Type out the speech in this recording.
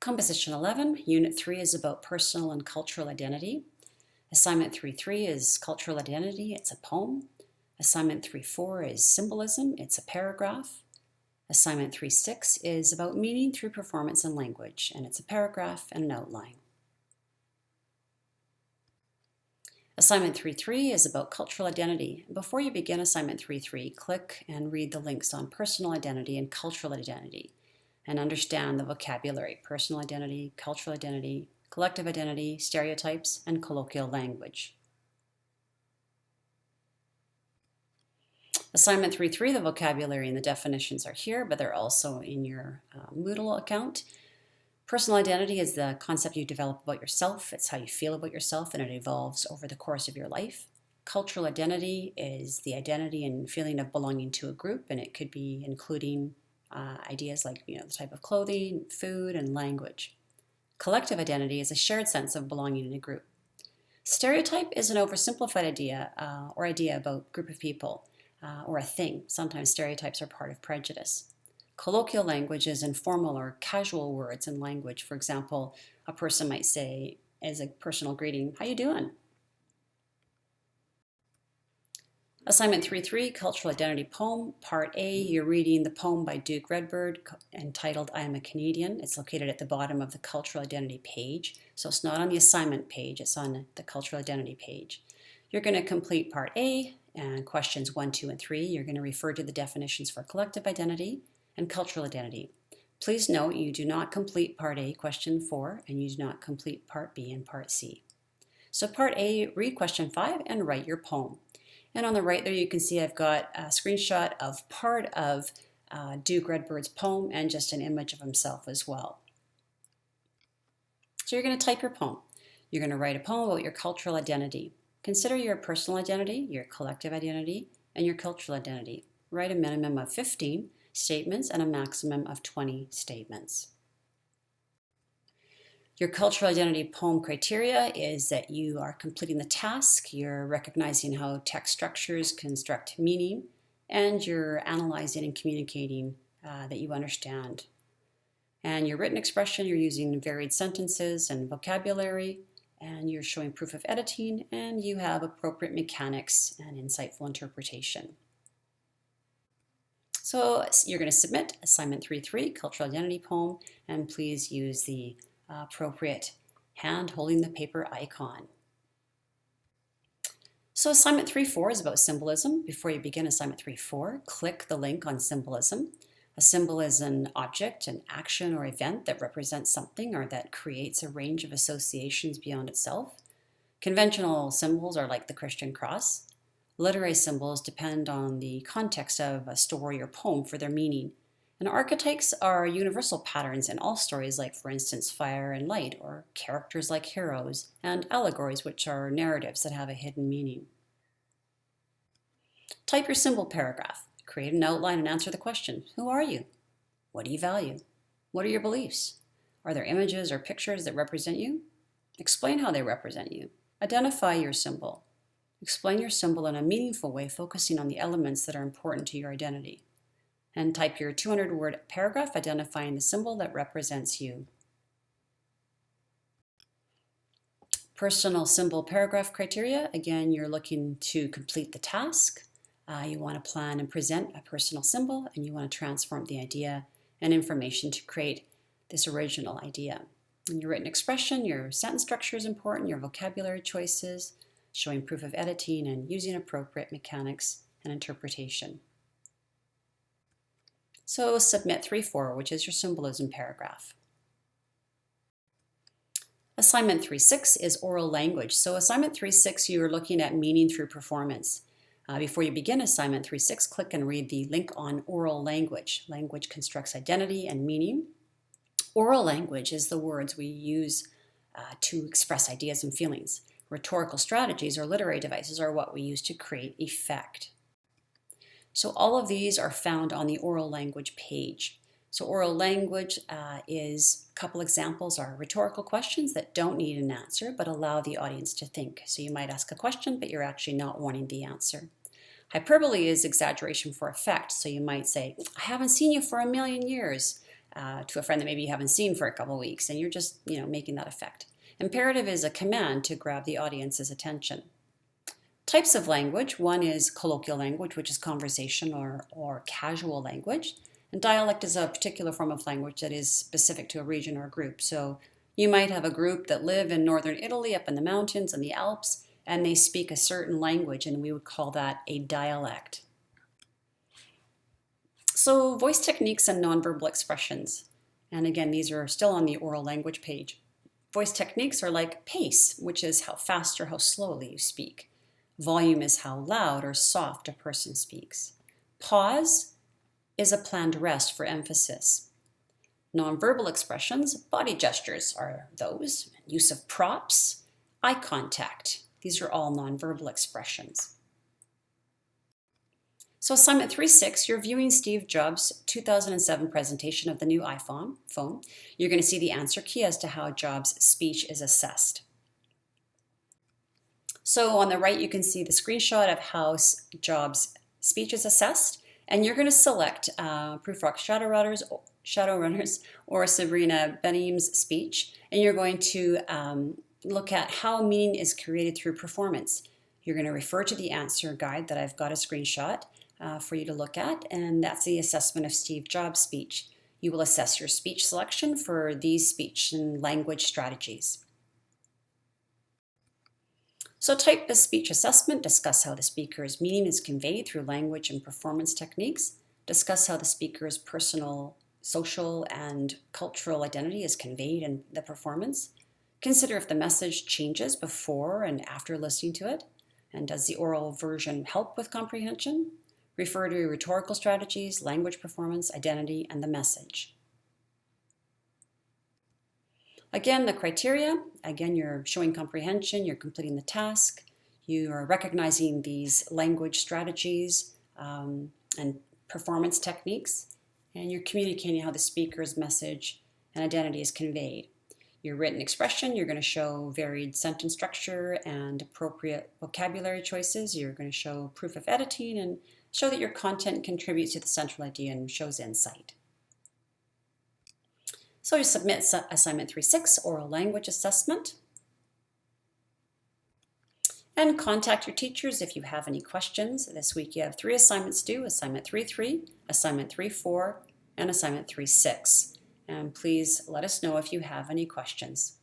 Composition 11, Unit 3 is about personal and cultural identity. Assignment 3.3 is cultural identity, it's a poem. Assignment 3.4 is symbolism, it's a paragraph. Assignment 3.6 is about meaning through performance and language, and it's a paragraph and an outline. Assignment 3.3 is about cultural identity. Before you begin Assignment 3.3, click and read the links on personal identity and cultural identity, and understand the vocabulary: personal identity, cultural identity, collective identity, stereotypes, and colloquial language. Assignment 3.3, the vocabulary and the definitions are here, but they're also in your Moodle account. Personal identity is the concept you develop about yourself. It's how you feel about yourself, and it evolves over the course of your life. Cultural identity is the identity and feeling of belonging to a group, and it could be including ideas like the type of clothing, food, and language. Collective identity is a shared sense of belonging in a group. Stereotype is an oversimplified idea or idea about a group of people or a thing. Sometimes stereotypes are part of prejudice. Colloquial language is informal or casual words and language. For example, a person might say as a personal greeting, "How you doing?" Assignment 3.3, Cultural Identity Poem, Part A. You're reading the poem by Duke Redbird entitled "I Am a Canadian." It's located at the bottom of the Cultural Identity page. So it's not on the assignment page, it's on the Cultural Identity page. You're going to complete Part A and questions 1, 2, and 3. You're going to refer to the definitions for collective identity and cultural identity. Please note you do not complete Part A, question 4, and you do not complete Part B and Part C. So Part A, read question 5 and write your poem. And on the right there you can see I've got a screenshot of part of Duke Redbird's poem and just an image of himself as well. So you're going to type your poem. You're going to write a poem about your cultural identity. Consider your personal identity, your collective identity, and your cultural identity. Write a minimum of 15 statements and a maximum of 20 statements. Your cultural identity poem criteria is that you are completing the task, you're recognizing how text structures construct meaning, and you're analyzing and communicating that you understand. And your written expression, you're using varied sentences and vocabulary, and you're showing proof of editing, and you have appropriate mechanics and insightful interpretation. So you're going to submit Assignment 3.3, Cultural Identity Poem, and please use the appropriate hand holding the paper icon. So Assignment 3.4 is about symbolism. Before you begin Assignment 3.4, click the link on symbolism. A symbol is an object, an action, or event that represents something or that creates a range of associations beyond itself. Conventional symbols are like the Christian cross. Literary symbols depend on the context of a story or poem for their meaning. And archetypes are universal patterns in all stories, like, for instance, fire and light, or characters like heroes, and allegories, which are narratives that have a hidden meaning. Type your symbol paragraph. Create an outline and answer the question: who are you? What do you value? What are your beliefs? Are there images or pictures that represent you? Explain how they represent you. Identify your symbol. Explain your symbol in a meaningful way, focusing on the elements that are important to your identity. And type your 200-word paragraph identifying the symbol that represents you. Personal symbol paragraph criteria. Again, you're looking to complete the task. You want to plan and present a personal symbol, and you want to transform the idea and information to create this original idea. In your written expression, your sentence structure is important, your vocabulary choices, showing proof of editing, and using appropriate mechanics and interpretation. So submit 3.4, which is your symbolism paragraph. Assignment 3.6 is oral language. So Assignment 3.6, you are looking at meaning through performance. Before you begin Assignment 3.6, click and read the link on oral language. Language constructs identity and meaning. Oral language is the words we use to express ideas and feelings. Rhetorical strategies or literary devices are what we use to create effect. So all of these are found on the oral language page. So oral language is, a couple examples are rhetorical questions that don't need an answer but allow the audience to think. So you might ask a question but you're actually not wanting the answer. Hyperbole is exaggeration for effect. So you might say, "I haven't seen you for a million years." to a friend that maybe you haven't seen for a couple of weeks, and you're just, making that effect. Imperative is a command to grab the audience's attention. Types of language. One is colloquial language, which is conversation or casual language. And dialect is a particular form of language that is specific to a region or a group. So you might have a group that live in northern Italy up in the mountains and the Alps, and they speak a certain language, and we would call that a dialect. So voice techniques and nonverbal expressions. And again, these are still on the oral language page. Voice techniques are like pace, which is how fast or how slowly you speak. Volume is how loud or soft a person speaks. Pause is a planned rest for emphasis. Nonverbal expressions, body gestures are those. Use of props, eye contact. These are all nonverbal expressions. So assignment 3.6, you're viewing Steve Jobs' 2007 presentation of the new iPhone. You're going to see the answer key as to how Jobs' speech is assessed. So on the right, you can see the screenshot of how Jobs' speech is assessed, and you're going to select Prufrock Shadowrunners or Sabrina Benim's speech, and you're going to look at how meaning is created through performance. You're going to refer to the answer guide that I've got a screenshot for you to look at, and that's the assessment of Steve Jobs' speech. You will assess your speech selection for these speech and language strategies. So type the speech assessment, discuss how the speaker's meaning is conveyed through language and performance techniques, discuss how the speaker's personal, social, and cultural identity is conveyed in the performance, consider if the message changes before and after listening to it, and does the oral version help with comprehension, refer to rhetorical strategies, language performance, identity, and the message. Again, the criteria, you're showing comprehension, you're completing the task, you are recognizing these language strategies and performance techniques, and you're communicating how the speaker's message and identity is conveyed. Your written expression, you're going to show varied sentence structure and appropriate vocabulary choices. You're going to show proof of editing and show that your content contributes to the central idea and shows insight. So you submit assignment 3.6, oral language assessment. And contact your teachers if you have any questions. This week you have 3 assignments due, assignment 3.3, assignment 3.4, and assignment 3.6. And please let us know if you have any questions.